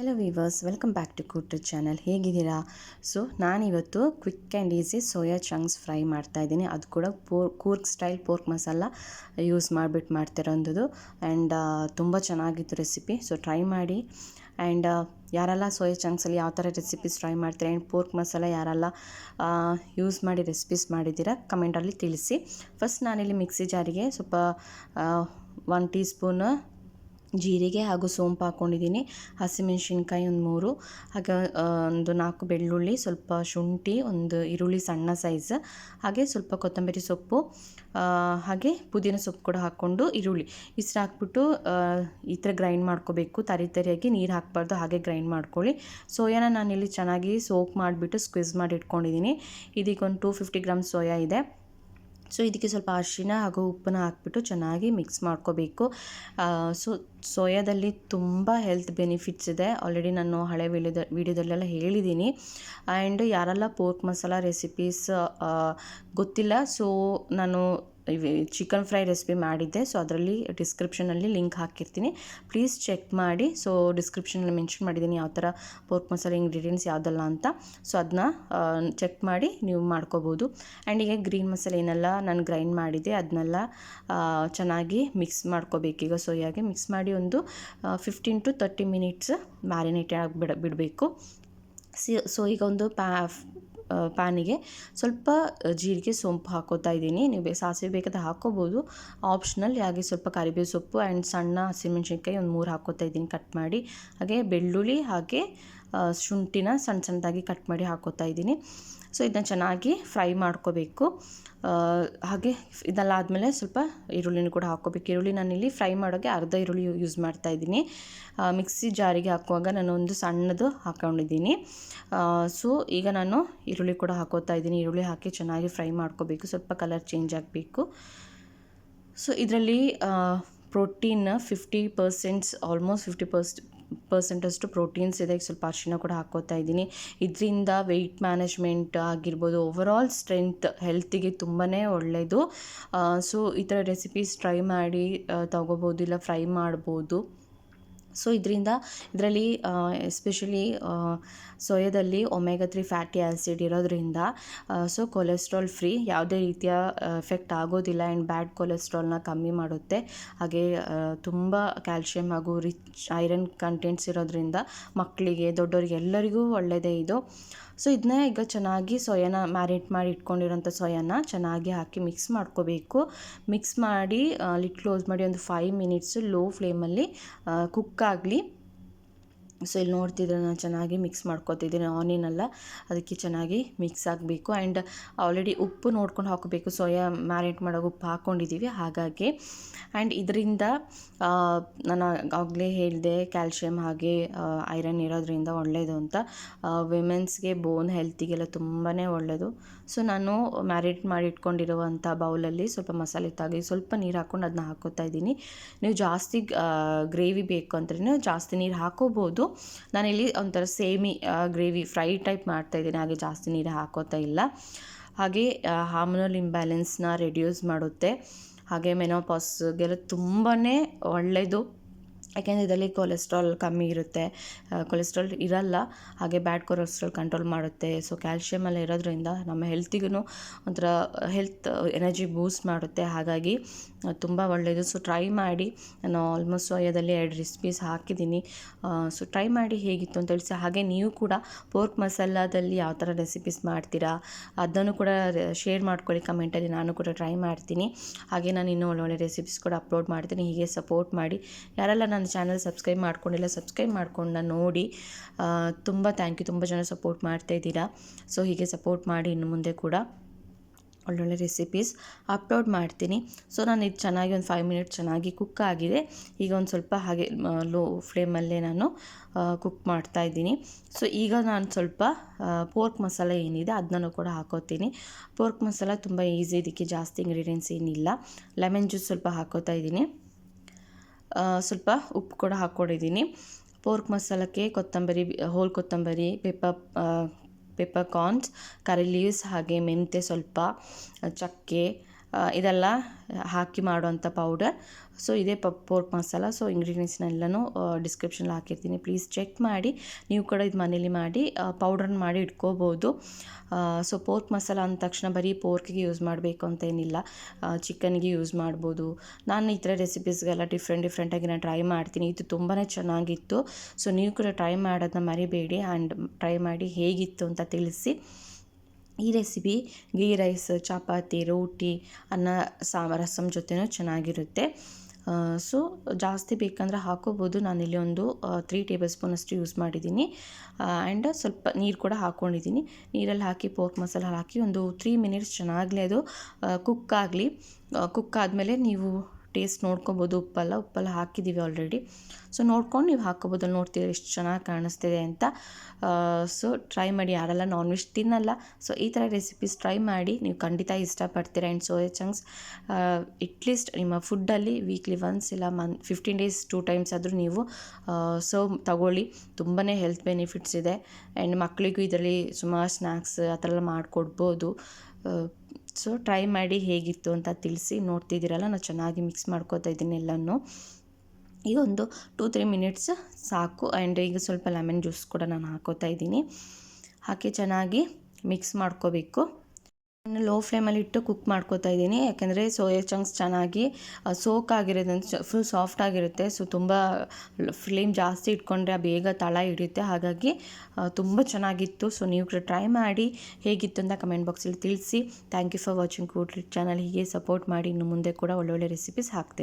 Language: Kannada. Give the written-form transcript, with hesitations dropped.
Hello viewers, welcome back to ಕೂಟು ಚಾನಲ್. ಹೇಗಿದ್ದೀರಾ? ಸೊ ನಾನಿವತ್ತು quick and easy soya chunks fry ಮಾಡ್ತಾಯಿದ್ದೀನಿ. ಅದು ಕೂಡ Coorg style pork masala use ಮಾಡಿಬಿಟ್ಟು ಮಾಡ್ತಿರೋಂಥದ್ದು. ಆ್ಯಂಡ್ ತುಂಬ ಚೆನ್ನಾಗಿತ್ತು ರೆಸಿಪಿ. ಸೊ ಟ್ರೈ ಮಾಡಿ. ಆ್ಯಂಡ್ ಯಾರೆಲ್ಲ ಸೋಯಾ ಚಂಕ್ಸಲ್ಲಿ ಯಾವ ಥರ ರೆಸಿಪೀಸ್ ಟ್ರೈ ಮಾಡ್ತೀರಾ ಆ್ಯಂಡ್ ಪೋರ್ಕ್ ಮಸಾಲ ಯಾರೆಲ್ಲ ಯೂಸ್ ಮಾಡಿ ರೆಸಿಪೀಸ್ ಮಾಡಿದ್ದೀರಾ ಕಮೆಂಟಲ್ಲಿ ತಿಳಿಸಿ. ಫಸ್ಟ್ ನಾನಿಲ್ಲಿ ಮಿಕ್ಸಿ ಜಾರಿಗೆ ಸ್ವಲ್ಪ 1 ಟೀ ಸ್ಪೂನ್ ಜೀರಿಗೆ ಹಾಗೂ ಸೋಂಪು ಹಾಕ್ಕೊಂಡಿದ್ದೀನಿ. ಹಸಿಮೆಣ್ಸಿನ್ಕಾಯಿ ಒಂದು 3, ಹಾಗೆ ಒಂದು 4 ಬೆಳ್ಳುಳ್ಳಿ, ಸ್ವಲ್ಪ ಶುಂಠಿ, ಒಂದು ಈರುಳ್ಳಿ ಸಣ್ಣ ಸೈಜ್, ಹಾಗೆ ಸ್ವಲ್ಪ ಕೊತ್ತಂಬರಿ ಸೊಪ್ಪು, ಹಾಗೆ ಪುದೀನ ಸೊಪ್ಪು ಕೂಡ ಹಾಕ್ಕೊಂಡು ಈರುಳ್ಳಿ ಇಷ್ಟು ಹಾಕ್ಬಿಟ್ಟು ಈ ಥರ ಗ್ರೈಂಡ್ ಮಾಡ್ಕೋಬೇಕು. ತರಿಯಾಗಿ ನೀರು ಹಾಕಬಾರ್ದು, ಹಾಗೆ ಗ್ರೈಂಡ್ ಮಾಡ್ಕೊಳ್ಳಿ. ಸೋಯಾನ ನಾನಿಲ್ಲಿ ಚೆನ್ನಾಗಿ ಸೋಕ್ ಮಾಡಿಬಿಟ್ಟು ಸ್ಕ್ವಿಸ್ ಮಾಡಿ ಇಟ್ಕೊಂಡಿದ್ದೀನಿ. ಇದೀಗ ಒಂದು 250 ಗ್ರಾಮ್ ಸೋಯಾ ಇದೆ. ಸೊ ಇದಕ್ಕೆ ಸ್ವಲ್ಪ ಅರಿಶಿನ ಹಾಗೂ ಉಪ್ಪನ್ನ ಹಾಕ್ಬಿಟ್ಟು ಚೆನ್ನಾಗಿ ಮಿಕ್ಸ್ ಮಾಡ್ಕೋಬೇಕು. ಸೋಯಾದಲ್ಲಿ ತುಂಬ ಹೆಲ್ತ್ ಬೆನಿಫಿಟ್ಸ್ ಇದೆ. ಆಲ್ರೆಡಿ ನಾನು ಹಳೆ ವಿಡಿಯೋದಲ್ಲೆಲ್ಲ ಹೇಳಿದ್ದೀನಿ. ಆ್ಯಂಡ್ ಯಾರೆಲ್ಲ ಪೋರ್ಕ್ ಮಸಾಲ ರೆಸಿಪೀಸ್ ಗೊತ್ತಿಲ್ಲ, ಸೊ ನಾನು ಚಿಕನ್ ಫ್ರೈ ರೆಸಿಪಿ ಮಾಡಿದ್ದೆ. ಸೊ ಅದರಲ್ಲಿ ಡಿಸ್ಕ್ರಿಪ್ಷನಲ್ಲಿ ಲಿಂಕ್ ಹಾಕಿರ್ತೀನಿ, ಪ್ಲೀಸ್ ಚೆಕ್ ಮಾಡಿ. ಸೊ ಡಿಸ್ಕ್ರಿಪ್ಷನಲ್ಲಿ ಮೆನ್ಷನ್ ಮಾಡಿದ್ದೀನಿ ಯಾವ ಥರ ಪೋರ್ಕ್ ಮಸಾಲ ಇಂಗ್ರೀಡಿಯೆಂಟ್ಸ್ ಯಾವುದಲ್ಲ ಅಂತ. ಸೊ ಅದನ್ನ ಚೆಕ್ ಮಾಡಿ ನೀವು ಮಾಡ್ಕೋಬೋದು. ಆ್ಯಂಡ್ ಈಗ ಗ್ರೀನ್ ಮಸಾಲೆ ಏನೆಲ್ಲ ನಾನು ಗ್ರೈಂಡ್ ಮಾಡಿದ್ದೆ ಅದನ್ನೆಲ್ಲ ಚೆನ್ನಾಗಿ ಮಿಕ್ಸ್ ಮಾಡ್ಕೋಬೇಕು. ಈಗ ಸೋಯಾಗೆ ಮಿಕ್ಸ್ ಮಾಡಿ ಒಂದು 15 to 30 ಮಿನಿಟ್ಸ್ ಮ್ಯಾರಿನೇಟ್ ಆಗಿ ಬಿಡಬೇಕು. ಸೊ ಈಗ ಒಂದು ಪ್ಯಾನಿಗೆ ಸ್ವಲ್ಪ ಜೀರಿಗೆ ಸೋಂಪು ಹಾಕೋತಾ ಇದ್ದೀನಿ. ನೀವು ಸಾಸಿವೆ ಬೇಕಾದ್ರೆ ಹಾಕೋಬೋದು, ಆಪ್ಷನಲ್. ಹಾಗೆ ಸ್ವಲ್ಪ ಕರಿಬೇವು ಸೊಪ್ಪು ಆ್ಯಂಡ್ ಸಣ್ಣ ಹಸಿಮೆಣ್ಸಿನ್ಕಾಯಿ ಒಂದು 3 ಹಾಕೋತಾ ಇದ್ದೀನಿ ಕಟ್ ಮಾಡಿ. ಹಾಗೆ ಬೆಳ್ಳುಳ್ಳಿ ಹಾಗೆ ಶುಂಠಿನ ಸಣ್ಣದಾಗಿ ಕಟ್ ಮಾಡಿ ಹಾಕೋತಾ ಇದ್ದೀನಿ. ಸೊ ಇದನ್ನ ಚೆನ್ನಾಗಿ ಫ್ರೈ ಮಾಡ್ಕೋಬೇಕು. ಹಾಗೆ ಇದೆಲ್ಲ ಆದಮೇಲೆ ಸ್ವಲ್ಪ ಈರುಳ್ಳಿನೂ ಕೂಡ ಹಾಕ್ಕೋಬೇಕು. ಈರುಳ್ಳಿ ನಾನಿಲ್ಲಿ ಫ್ರೈ ಮಾಡೋಕ್ಕೆ ಅರ್ಧ ಈರುಳ್ಳಿ ಯೂಸ್ ಮಾಡ್ತಾಯಿದ್ದೀನಿ. ಮಿಕ್ಸಿ ಜಾರಿಗೆ ಹಾಕುವಾಗ ನಾನು ಒಂದು ಸಣ್ಣದು ಹಾಕ್ಕೊಂಡಿದ್ದೀನಿ. ಸೊ ಈಗ ನಾನು ಈರುಳ್ಳಿ ಕೂಡ ಹಾಕೋತಾ ಇದ್ದೀನಿ. ಈರುಳ್ಳಿ ಹಾಕಿ ಚೆನ್ನಾಗಿ ಫ್ರೈ ಮಾಡ್ಕೋಬೇಕು, ಸ್ವಲ್ಪ ಕಲರ್ ಚೇಂಜ್ ಆಗಬೇಕು. ಸೊ ಇದರಲ್ಲಿ ಪ್ರೋಟೀನ್ 50%, ಆಲ್ಮೋಸ್ಟ್ 50% ಅಷ್ಟು ಪ್ರೋಟೀನ್ಸ್ ಇದೆ. ಸ್ವಲ್ಪ ಅರಿಶಿನ ಕೂಡ ಹಾಕ್ಕೋತಾ ಇದ್ದೀನಿ. ಇದರಿಂದ ವೆಯ್ಟ್ ಮ್ಯಾನೇಜ್ಮೆಂಟ್ ಆಗಿರ್ಬೋದು, ಓವರಾಲ್ ಸ್ಟ್ರೆಂತ್, ಹೆಲ್ತಿಗೆ ತುಂಬಾ ಒಳ್ಳೆಯದು. ಸೊ ಈ ಥರ ರೆಸಿಪೀಸ್ ಟ್ರೈ ಮಾಡಿ ತಗೋಬೋದು, ಇಲ್ಲ ಫ್ರೈ ಮಾಡ್ಬೋದು. ಸೊ ಇದರಲ್ಲಿ ಎಸ್ಪೆಷಲಿ ಸೋಯಾದಲ್ಲಿ ಒಮೆಗಾ 3 ಫ್ಯಾಟಿ ಆ್ಯಸಿಡ್ ಇರೋದ್ರಿಂದ ಸೊ ಕೊಲೆಸ್ಟ್ರಾಲ್ ಫ್ರೀ, ಯಾವುದೇ ರೀತಿಯ ಎಫೆಕ್ಟ್ ಆಗೋದಿಲ್ಲ. ಆ್ಯಂಡ್ ಬ್ಯಾಡ್ ಕೊಲೆಸ್ಟ್ರಾಲ್ನ ಕಮ್ಮಿ ಮಾಡುತ್ತೆ. ಹಾಗೆ ತುಂಬ ಕ್ಯಾಲ್ಶಿಯಂ ಹಾಗೂ ರಿಚ್ ಐರನ್ ಕಂಟೆಂಟ್ಸ್ ಇರೋದ್ರಿಂದ ಮಕ್ಕಳಿಗೆ, ದೊಡ್ಡವರಿಗೆ ಎಲ್ಲರಿಗೂ ಒಳ್ಳೆಯದೇ ಇದು. ಸೊ ಇದನ್ನ ಈಗ ಚೆನ್ನಾಗಿ ಸೋಯಾನ ಮ್ಯಾರಿನೇಟ್ ಮಾಡಿ ಇಟ್ಕೊಂಡಿರೋಂಥ ಸೋಯಾನ ಚೆನ್ನಾಗಿ ಹಾಕಿ ಮಿಕ್ಸ್ ಮಾಡ್ಕೋಬೇಕು. ಮಿಕ್ಸ್ ಮಾಡಿ ಲಿಡ್ ಕ್ಲೋಸ್ ಮಾಡಿ ಒಂದು 5 ಮಿನಿಟ್ಸು ಲೋ ಫ್ಲೇಮಲ್ಲಿ ಕುಕ್ ಆಗಲಿ. ಸೊ ಇಲ್ಲಿ ನೋಡ್ತಿದ್ರೆ ನಾನು ಚೆನ್ನಾಗಿ ಮಿಕ್ಸ್ ಮಾಡ್ಕೊತಿದ್ದೀನಿ. ಆನಿಯನೆಲ್ಲ ಅದಕ್ಕೆ ಚೆನ್ನಾಗಿ ಮಿಕ್ಸ್ ಆಗಬೇಕು. ಆ್ಯಂಡ್ ಆಲ್ರೆಡಿ ಉಪ್ಪು ನೋಡ್ಕೊಂಡು ಹಾಕೋಬೇಕು. ಸೋಯಾ ಮ್ಯಾರಿನೇಟ್ ಮಾಡೋಕೆ ಉಪ್ಪು ಹಾಕ್ಕೊಂಡಿದ್ದೀವಿ ಹಾಗಾಗಿ. ಆ್ಯಂಡ್ ಇದರಿಂದ ನಾನು ಆಗಲೇ ಹೇಳಿದೆ, ಕ್ಯಾಲ್ಶಿಯಂ ಹಾಗೆ ಐರನ್ ಇರೋದ್ರಿಂದ ಒಳ್ಳೆಯದು ಅಂತ. ವಿಮೆನ್ಸ್ಗೆ ಬೋನ್ ಹೆಲ್ತಿಗೆಲ್ಲ ತುಂಬಾ ಒಳ್ಳೆಯದು. ಸೊ ನಾನು ಮ್ಯಾರಿನೇಟ್ ಮಾಡಿ ಇಟ್ಕೊಂಡಿರುವಂಥ ಬೌಲಲ್ಲಿ ಸ್ವಲ್ಪ ಮಸಾಲೆ ತಾಗಿ ಸ್ವಲ್ಪ ನೀರು ಹಾಕ್ಕೊಂಡು ಅದನ್ನ ಹಾಕೋತಾ ಇದ್ದೀನಿ. ನೀವು ಜಾಸ್ತಿ ಗ್ರೇವಿ ಬೇಕು ಅಂದ್ರೆ ಜಾಸ್ತಿ ನೀರು ಹಾಕೋಬೋದು. ನಾನಿಲ್ಲಿ ಒಂಥರ ಸೇಮಿ ಗ್ರೇವಿ ಫ್ರೈ ಟೈಪ್ ಮಾಡ್ತಾಯಿದ್ದೀನಿ, ಹಾಗೆ ಜಾಸ್ತಿ ನೀರು ಹಾಕೋತಾ ಇಲ್ಲ. ಹಾಗೆ ಹಾರ್ಮೋನಲ್ ಇಂಬ್ಯಾಲೆನ್ಸ್ನ ರೆಡ್ಯೂಸ್ ಮಾಡುತ್ತೆ. ಹಾಗೆ ಮೆನೋಪಾಸ್ಗೆಲ್ಲ ತುಂಬಾ ಒಳ್ಳೆಯದು. ಯಾಕೆಂದರೆ ಇದರಲ್ಲಿ ಕೊಲೆಸ್ಟ್ರಾಲ್ ಕಮ್ಮಿ ಇರುತ್ತೆ, ಕೊಲೆಸ್ಟ್ರಾಲ್ ಇರಲ್ಲ. ಹಾಗೆ ಬ್ಯಾಡ್ ಕೊಲೆಸ್ಟ್ರಾಲ್ ಕಂಟ್ರೋಲ್ ಮಾಡುತ್ತೆ. ಸೊ ಕ್ಯಾಲ್ಶಿಯಮ್ ಎಲ್ಲ ಇರೋದ್ರಿಂದ ನಮ್ಮ ಹೆಲ್ತಿಗೂ ಒಂಥರ ಎನರ್ಜಿ ಬೂಸ್ಟ್ ಮಾಡುತ್ತೆ. ಹಾಗಾಗಿ ತುಂಬ ಒಳ್ಳೆಯದು. ಸೊ ಟ್ರೈ ಮಾಡಿ. ನಾನು ಆಲ್ಮೋಸ್ಟ್ ಸೋಯಾದಲ್ಲಿ 2 ರೆಸಿಪೀಸ್ ಹಾಕಿದ್ದೀನಿ. ಸೊ ಟ್ರೈ ಮಾಡಿ ಹೇಗಿತ್ತು ಅಂತ ತಿಳಿಸಿ. ಹಾಗೆ ನೀವು ಕೂಡ ಪೋರ್ಕ್ ಮಸಾಲದಲ್ಲಿ ಯಾವ ಥರ ರೆಸಿಪೀಸ್ ಮಾಡ್ತೀರಾ ಅದನ್ನು ಕೂಡ ಶೇರ್ ಮಾಡ್ಕೊಳ್ಳಿ ಕಮೆಂಟಲ್ಲಿ. ನಾನು ಕೂಡ ಟ್ರೈ ಮಾಡ್ತೀನಿ. ಹಾಗೆ ನಾನು ಇನ್ನೂ ಒಳ್ಳೊಳ್ಳೆ ರೆಸಿಪೀಸ್ ಕೂಡ ಅಪ್ಲೋಡ್ ಮಾಡ್ತೀನಿ. ಹೀಗೆ ಸಪೋರ್ಟ್ ಮಾಡಿ. ಯಾರೆಲ್ಲ ನನ್ನ ಚಾನಲ್ ಸಬ್ಸ್ಕ್ರೈಬ್ ಮಾಡ್ಕೊಂಡಿಲ್ಲ, ಸಬ್ಸ್ಕ್ರೈಬ್ ಮಾಡ್ಕೊಂಡು ನೋಡಿ. ತುಂಬ ಥ್ಯಾಂಕ್ ಯು. ತುಂಬ ಜನ ಸಪೋರ್ಟ್ ಮಾಡ್ತಾಯಿದ್ದೀರಾ. ಸೊ ಹೀಗೆ ಸಪೋರ್ಟ್ ಮಾಡಿ. ಇನ್ನು ಮುಂದೆ ಕೂಡ ಒಳ್ಳೊಳ್ಳೆ ರೆಸಿಪೀಸ್ ಅಪ್ಲೋಡ್ ಮಾಡ್ತೀನಿ. ಸೊ ನಾನು ಇದು ಚೆನ್ನಾಗಿ ಒಂದು 5 ಮಿನಿಟ್ಸ್ ಚೆನ್ನಾಗಿ ಕುಕ್ ಆಗಿದೆ. ಈಗ ಒಂದು ಸ್ವಲ್ಪ ಹಾಗೆ ಲೋ ಫ್ಲೇಮಲ್ಲೇ ನಾನು ಕುಕ್ ಮಾಡ್ತಾಯಿದ್ದೀನಿ. ಸೊ ಈಗ ನಾನು ಸ್ವಲ್ಪ ಪೋರ್ಕ್ ಮಸಾಲ ಏನಿದೆ ಅದನ್ನು ಕೂಡ ಹಾಕೋತೀನಿ. ಪೋರ್ಕ್ ಮಸಾಲ ತುಂಬ ಈಸಿ, ಇದಕ್ಕೆ ಜಾಸ್ತಿ ಇಂಗ್ರೀಡಿಯೆಂಟ್ಸ್ ಏನಿಲ್ಲ. ಲೆಮನ್ ಜ್ಯೂಸ್ ಸ್ವಲ್ಪ ಹಾಕೋತಾ ಇದ್ದೀನಿ. ಸ್ವಲ್ಪ ಉಪ್ಪು ಕೂಡ ಹಾಕ್ಕೊಂಡಿದ್ದೀನಿ. ಪೋರ್ಕ್ ಮಸಾಲಕ್ಕೆ ಹೋಲ್ ಕೊತ್ತಂಬರಿ, ಪೆಪ್ಪರ್ ಕಾರ್ನ್ಸ್, ಕರಿ ಲೀವ್ಸ್, ಹಾಗೆ ಮೆಂತ್ಯ ಸ್ವಲ್ಪ, ಚಕ್ಕೆ, ಇದೆಲ್ಲ ಹಾಕಿ ಮಾಡುವಂಥ ಪೌಡರ್. ಸೊ ಇದೇ ಪೋರ್ಕ್ ಮಸಾಲ. ಸೊ ಇಂಗ್ರೀಡಿಯೆಂಟ್ಸ್ನೆಲ್ಲನೂ ಡಿಸ್ಕ್ರಿಪ್ಷನಲ್ಲಿ ಹಾಕಿರ್ತೀನಿ, ಪ್ಲೀಸ್ ಚೆಕ್ ಮಾಡಿ. ನೀವು ಕೂಡ ಇದು ಮನೇಲಿ ಮಾಡಿ ಪೌಡ್ರನ್ನ ಮಾಡಿ ಇಟ್ಕೋಬೋದು. ಸೊ ಪೋರ್ಕ್ ಮಸಾಲ ಅಂದ ತಕ್ಷಣ ಬರೀ ಪೋರ್ಕಿಗೆ ಯೂಸ್ ಮಾಡಬೇಕು ಅಂತ ಏನಿಲ್ಲ, ಚಿಕನ್ಗೆ ಯೂಸ್ ಮಾಡ್ಬೋದು. ನಾನು ಈ ಥರ ರೆಸಿಪೀಸ್ಗೆಲ್ಲ ಡಿಫ್ರೆಂಟಾಗಿ ನಾನು ಟ್ರೈ ಮಾಡ್ತೀನಿ. ಇದು ತುಂಬಾ ಚೆನ್ನಾಗಿತ್ತು. ಸೊ ನೀವು ಕೂಡ ಟ್ರೈ ಮಾಡೋದನ್ನ ಮರಿಬೇಡಿ ಆ್ಯಂಡ್ ಟ್ರೈ ಮಾಡಿ ಹೇಗಿತ್ತು ಅಂತ ತಿಳಿಸಿ. ಈ ರೆಸಿಪಿ ಗೀ ರೈಸ್, ಚಪಾತಿ, ರೋಟಿ, ಅನ್ನ ರಸಮ್ ಜೊತೆನೂ ಚೆನ್ನಾಗಿರುತ್ತೆ. ಸೊ ಜಾಸ್ತಿ ಬೇಕಂದರೆ ಹಾಕೋಬೋದು. ನಾನಿಲ್ಲಿ ಒಂದು 3 ಟೇಬಲ್ ಸ್ಪೂನ್ ಅಷ್ಟು ಯೂಸ್ ಮಾಡಿದ್ದೀನಿ. ಆ್ಯಂಡ್ ಸ್ವಲ್ಪ ನೀರು ಕೂಡ ಹಾಕ್ಕೊಂಡಿದ್ದೀನಿ. ನೀರಲ್ಲಿ ಹಾಕಿ ಪೋರ್ಕ್ ಮಸಾಲ ಹಾಕಿ ಒಂದು 3 ಮಿನಿಟ್ಸ್ ಚೆನ್ನಾಗಲೇ ಅದು ಕುಕ್ ಆದಮೇಲೆ ನೀವು ಟೇಸ್ಟ್ ನೋಡ್ಕೊಬೋದು. ಉಪ್ಪೆಲ್ಲ ಹಾಕಿದ್ದೀವಿ ಆಲ್ರೆಡಿ. ಸೊ ನೋಡ್ಕೊಂಡು ನೀವು ಹಾಕ್ಕೊಬೋದು. ಅಲ್ಲಿ ನೋಡ್ತೀರಾ ಎಷ್ಟು ಚೆನ್ನಾಗಿ ಕಾಣಿಸ್ತಿದೆ ಅಂತ. ಸೊ ಟ್ರೈ ಮಾಡಿ, ಯಾರೆಲ್ಲ ನಾನ್ ವೆಜ್ ತಿನ್ನಲ್ಲ. ಸೊ ಈ ಥರ ರೆಸಿಪೀಸ್ ಟ್ರೈ ಮಾಡಿ, ನೀವು ಖಂಡಿತ ಇಷ್ಟಪಡ್ತೀರಾ. ಆ್ಯಂಡ್ ಸೋಯಾ ಚಂಕ್ಸ್ ಅಟ್ಲೀಸ್ಟ್ ನಿಮ್ಮ ಫುಡ್ಡಲ್ಲಿ ವೀಕ್ಲಿ ಒನ್ಸ್ ಇಲ್ಲ 15 ಡೇಸ್ 2 ಟೈಮ್ಸ್ ಆದರೂ ನೀವು ತಗೊಳ್ಳಿ. ತುಂಬಾ ಹೆಲ್ತ್ ಬೆನಿಫಿಟ್ಸ್ ಇದೆ. ಆ್ಯಂಡ್ ಮಕ್ಕಳಿಗೂ ಇದರಲ್ಲಿ ಸುಮಾರು ಸ್ನ್ಯಾಕ್ಸ್ ಆ ಥರ ಎಲ್ಲ ಮಾಡಿಕೊಡ್ಬೋದು. ಸೊ ಟ್ರೈ ಮಾಡಿ ಹೇಗಿತ್ತು ಅಂತ ತಿಳಿಸಿ. ನೋಡ್ತಿದ್ದೀರಲ್ಲ, ನಾನು ಚೆನ್ನಾಗಿ ಮಿಕ್ಸ್ ಮಾಡ್ಕೋತಾ ಇದ್ದೀನಿ ಎಲ್ಲನೂ. ಈಗ ಒಂದು 2-3 ಮಿನಿಟ್ಸ್ ಸಾಕು. ಆ್ಯಂಡ್ ಈಗ ಸ್ವಲ್ಪ ಲೆಮನ್ ಜ್ಯೂಸ್ ಕೂಡ ನಾನು ಹಾಕೋತಾ ಇದ್ದೀನಿ. ಹಾಕಿ ಚೆನ್ನಾಗಿ ಮಿಕ್ಸ್ ಮಾಡ್ಕೋಬೇಕು. ನಾನು ಲೋ ಫ್ಲೇಮಲ್ಲಿ ಇಟ್ಟು ಕುಕ್ ಮಾಡ್ಕೋತಾ ಇದ್ದೀನಿ, ಯಾಕೆಂದರೆ ಸೋಯಾ ಚಂಕ್ಸ್ ಚೆನ್ನಾಗಿ ಸೋಕ್ ಆಗಿರೋದ್ರಿಂದ ಫುಲ್ ಸಾಫ್ಟ್ ಆಗಿರುತ್ತೆ. ಸೊ ತುಂಬ ಫ್ಲೇಮ್ ಜಾಸ್ತಿ ಇಟ್ಕೊಂಡ್ರೆ ಬೇಗ ತಳ ಹಿಡಿಯುತ್ತೆ. ಹಾಗಾಗಿ ತುಂಬ ಚೆನ್ನಾಗಿತ್ತು. ಸೊ ನೀವು ಕೂಡ ಟ್ರೈ ಮಾಡಿ ಹೇಗಿತ್ತು ಅಂತ ಕಮೆಂಟ್ ಬಾಕ್ಸಲ್ಲಿ ತಿಳಿಸಿ. ಥ್ಯಾಂಕ್ ಯು ಫಾರ್ ವಾಚಿಂಗ್ ಕೂಡ್ ಚಾನಲ್. ಹೀಗೆ ಸಪೋರ್ಟ್ ಮಾಡಿ, ಇನ್ನು ಮುಂದೆ ಕೂಡ ಒಳ್ಳೊಳ್ಳೆ ರೆಸಿಪೀಸ್ ಹಾಕ್ತೇನೆ.